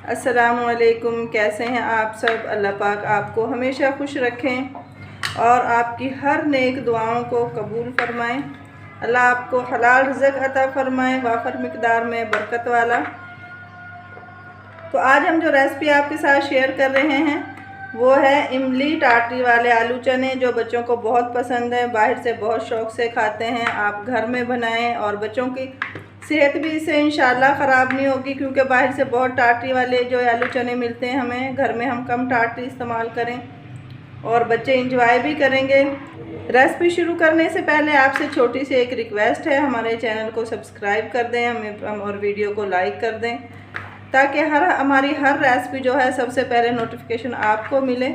अस्सलामु अलैकुम। कैसे हैं आप सब? अल्लाह पाक आपको हमेशा खुश रखें और आपकी हर नेक दुआओं को कबूल फरमाएं। अल्लाह आपको हलाल रिज़्क़ अता फरमाएं, वाफर मिक़दार में बरकत वाला। तो आज हम जो रेसिपी आपके साथ शेयर कर रहे हैं वो है इमली टाटरी वाले आलू चने, जो बच्चों को बहुत पसंद है, बाहर से बहुत शौक़ से खाते हैं। आप घर में बनाएं और बच्चों की सेहत भी इससे इंशाल्लाह ख़राब नहीं होगी, क्योंकि बाहर से बहुत टाटरी वाले जो आलू चने मिलते हैं हमें, घर में हम कम टाटरी इस्तेमाल करें और बच्चे इंजॉय भी करेंगे। रेसिपी शुरू करने से पहले आपसे छोटी सी एक रिक्वेस्ट है, हमारे चैनल को सब्सक्राइब कर दें हमें और वीडियो को लाइक कर दें, ताकि हमारी हर रेसिपी जो है सबसे पहले नोटिफिकेशन आपको मिले।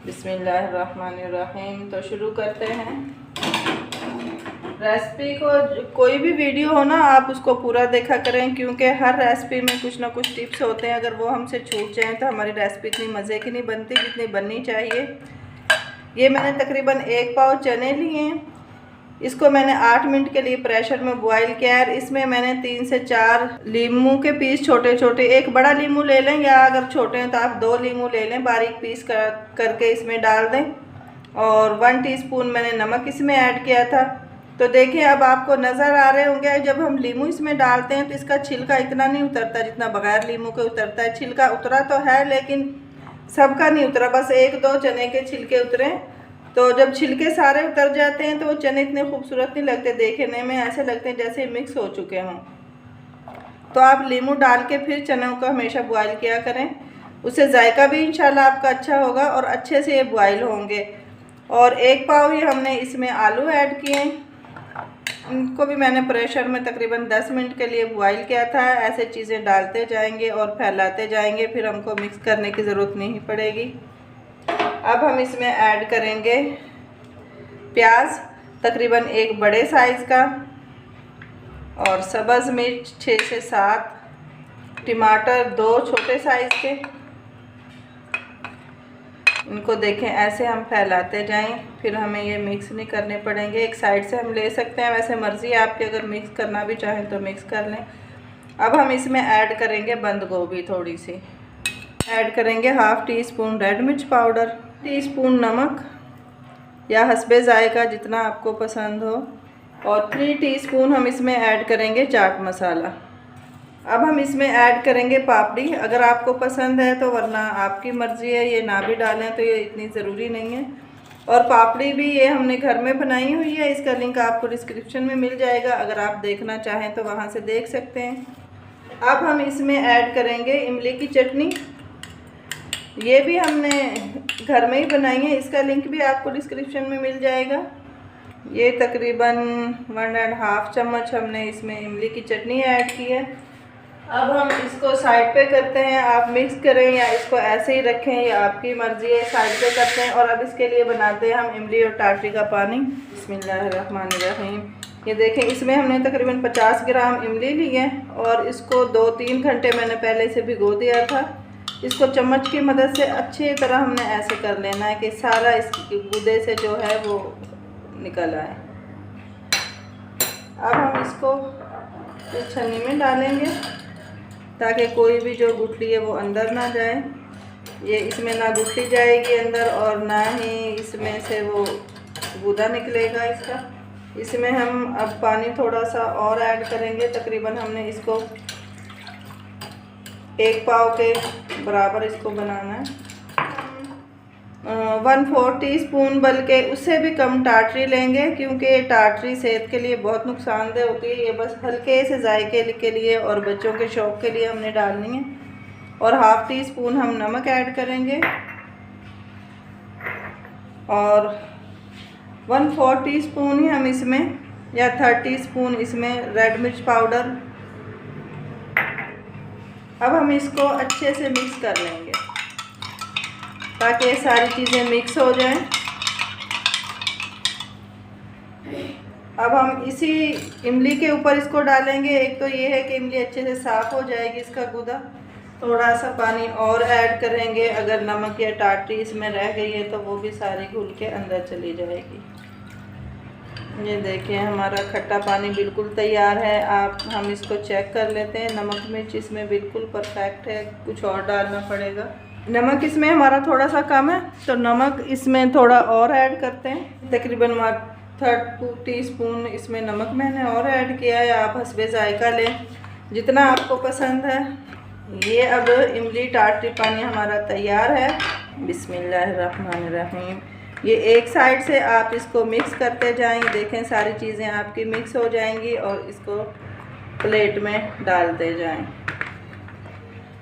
बिस्मिल्लाहिर्रहमानिर्रहीम। तो शुरू करते हैं रेसिपी को। कोई भी वीडियो हो ना, आप उसको पूरा देखा करें, क्योंकि हर रेसिपी में कुछ ना कुछ टिप्स होते हैं। अगर वो हमसे छूट जाएं तो हमारी रेसिपी इतनी मज़े की नहीं बनती जितनी बननी चाहिए। ये मैंने तकरीबन 1 पाव चने लिए हैं। इसको मैंने 8 मिनट के लिए प्रेशर में बॉईल किया है। इसमें मैंने 3 से 4 लीमू के पीस छोटे छोटे, एक बड़ा लीमू ले लें या अगर छोटे हैं तो आप 2 लीमू ले लें, बारीक पीस करके इसमें डाल दें। और 1 टीस्पून मैंने नमक इसमें ऐड किया था। तो देखिए अब आपको नज़र आ रहे होंगे, जब हम लीमू इसमें डालते हैं तो इसका छिलका इतना नहीं उतरता जितना बग़ैर लीमू के उतरता है। छिलका उतरा तो है लेकिन सबका नहीं उतरा, बस 1-2 चने के छिलके उतरे। तो जब छिलके सारे उतर जाते हैं तो वो चने इतने खूबसूरत नहीं लगते, देखने में ऐसे लगते हैं जैसे मिक्स हो चुके हों। तो आप लीमू डाल के फिर चनों को हमेशा बॉईल किया करें, उससे जायका भी इंशाल्लाह आपका अच्छा होगा और अच्छे से ये बॉईल होंगे। और 1 पाव ही हमने इसमें आलू ऐड किए, इनको भी मैंने प्रेशर में तकरीबन 10 मिनट के लिए बॉईल किया था। ऐसे चीज़ें डालते जाएंगे और फैलाते जाएंगे, फिर हमको मिक्स करने की ज़रूरत नहीं पड़ेगी। अब हम इसमें ऐड करेंगे प्याज, तकरीबन 1 बड़े साइज़ का, और सब्ज़ मिर्च 6 से 7, टमाटर 2 छोटे साइज़ के। इनको देखें ऐसे हम फैलाते जाएं, फिर हमें ये मिक्स नहीं करने पड़ेंगे। एक साइड से हम ले सकते हैं, वैसे मर्ज़ी आपकी, अगर मिक्स करना भी चाहें तो मिक्स कर लें। अब हम इसमें ऐड करेंगे बंद गोभी, थोड़ी सी ऐड करेंगे, 1/2 टीस्पून रेड मिर्च पाउडर, टीस्पून नमक या हस्बे जायका जितना आपको पसंद हो, और 3 टीस्पून हम इसमें ऐड करेंगे चाट मसाला। अब हम इसमें ऐड करेंगे पापड़ी, अगर आपको पसंद है तो, वरना आपकी मर्ज़ी है, ये ना भी डालें तो ये इतनी ज़रूरी नहीं है। और पापड़ी भी ये हमने घर में बनाई हुई है, इसका लिंक आपको डिस्क्रिप्शन में मिल जाएगा, अगर आप देखना चाहें तो वहाँ से देख सकते हैं। अब हम इसमें ऐड करेंगे इमली की चटनी, ये भी हमने घर में ही बनाई है, इसका लिंक भी आपको डिस्क्रिप्शन में मिल जाएगा। ये तकरीबन 1.5 चम्मच हमने इसमें इमली की चटनी ऐड की है। अब हम इसको साइड पे करते हैं, आप मिक्स करें या इसको ऐसे ही रखें, ये आपकी मर्ज़ी है, साइड पे करते हैं। और अब इसके लिए बनाते हैं हम इमली और टाटरी का पानी। बिस्मिल्लाहिर्रहमानिर्रहीम। ये देखें, इसमें हमने तकरीबन 50 ग्राम इमली ली है और इसको 2-3 घंटे मैंने पहले से भिगो दिया था। इसको चम्मच की मदद से अच्छी तरह हमने ऐसे कर लेना है कि सारा इसकी गूदे से जो है वो निकल आए। अब हम इसको इस छन्नी में डालेंगे ताकि कोई भी जो गुठली है वो अंदर ना जाए। ये इसमें ना गुठली जाएगी अंदर और ना ही इसमें से वो गूदा निकलेगा इसका। इसमें हम अब पानी थोड़ा सा और ऐड करेंगे, तकरीबन हमने इसको 1 पाव के बराबर इसको बनाना है। 1/4 टीस्पून, बल्कि उससे भी कम टाटरी लेंगे, क्योंकि टाटरी सेहत के लिए बहुत नुकसानदेह होती है। ये बस हल्के से जायके के लिए और बच्चों के शौक़ के लिए हमने डालनी है। और 1/2 टीस्पून हम नमक ऐड करेंगे और 1/4 टीस्पून ही हम इसमें या 1/3 टीस्पून इसमें रेड मिर्च पाउडर। अब हम इसको अच्छे से मिक्स कर लेंगे ताकि ये सारी चीज़ें मिक्स हो जाएं। अब हम इसी इमली के ऊपर इसको डालेंगे। एक तो ये है कि इमली अच्छे से साफ़ हो जाएगी इसका गूदा, थोड़ा सा पानी और ऐड करेंगे, अगर नमक या टाटरी इसमें रह गई है तो वो भी सारी घुल के अंदर चली जाएगी। ये देखिए हमारा खट्टा पानी बिल्कुल तैयार है। हम इसको चेक कर लेते हैं। नमक मिर्च इसमें बिल्कुल परफेक्ट है, कुछ और डालना पड़ेगा। नमक इसमें हमारा थोड़ा सा कम है तो नमक इसमें थोड़ा और ऐड करते हैं। तकरीबन 1/3 टीस्पून इसमें नमक मैंने और ऐड किया है। आप हस्बे जायका लें जितना आपको पसंद है। ये अब इमली टाटरी पानी हमारा तैयार है। बिस्मिल्लाहिर्रहमानिर्रहीम। ये एक साइड से आप इसको मिक्स करते जाएंगे। देखें सारी चीज़ें आपकी मिक्स हो जाएंगी और इसको प्लेट में डालते जाएं।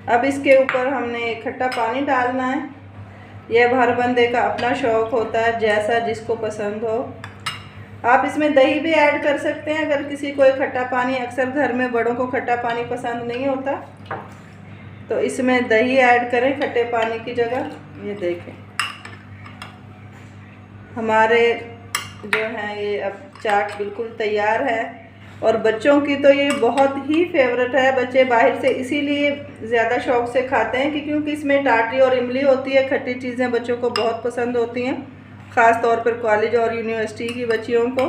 अब इसके ऊपर हमने खट्टा पानी डालना है। यह हर बंदे का अपना शौक़ होता है, जैसा जिसको पसंद हो। आप इसमें दही भी ऐड कर सकते हैं अगर किसी को खट्टा पानी, अक्सर घर में बड़ों को खट्टा पानी पसंद नहीं होता तो इसमें दही ऐड करें खट्टे पानी की जगह। ये देखें हमारे जो हैं ये अब चाट बिल्कुल तैयार है और बच्चों की तो ये बहुत ही फेवरेट है। बच्चे बाहर से इसीलिए ज़्यादा शौक़ से खाते हैं कि क्योंकि इसमें टाटरी और इमली होती है। खट्टी चीज़ें बच्चों को बहुत पसंद होती हैं, ख़ास तौर पर कॉलेज और यूनिवर्सिटी की बच्चियों को।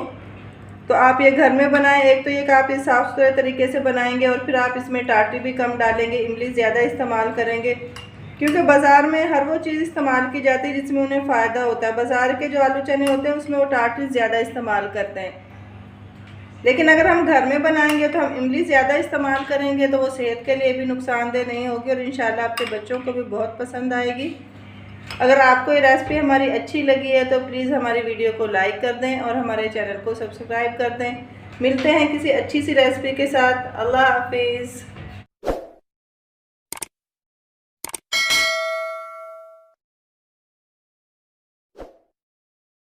तो आप ये घर में बनाएं। एक तो ये कि आप इस साफ़ सुथरे तरीके से बनाएंगे और फिर आप इसमें टाटरी भी कम डालेंगे, इमली ज़्यादा इस्तेमाल करेंगे, क्योंकि बाज़ार में हर वो चीज़ इस्तेमाल की जाती है जिसमें उन्हें फ़ायदा होता है। बाज़ार के जो आलू चने होते हैं उसमें वो टाटरी ज़्यादा इस्तेमाल करते हैं, लेकिन अगर हम घर में बनाएंगे तो हम इमली ज़्यादा इस्तेमाल करेंगे तो वो सेहत के लिए भी नुकसानदेह नहीं होगी और इंशाल्लाह आपके बच्चों को भी बहुत पसंद आएगी। अगर आपको ये रेसिपी हमारी अच्छी लगी है तो प्लीज़ हमारी वीडियो को लाइक कर दें और हमारे चैनल को सब्सक्राइब कर दें। मिलते हैं किसी अच्छी सी रेसिपी के साथ। अल्लाह हाफिज़।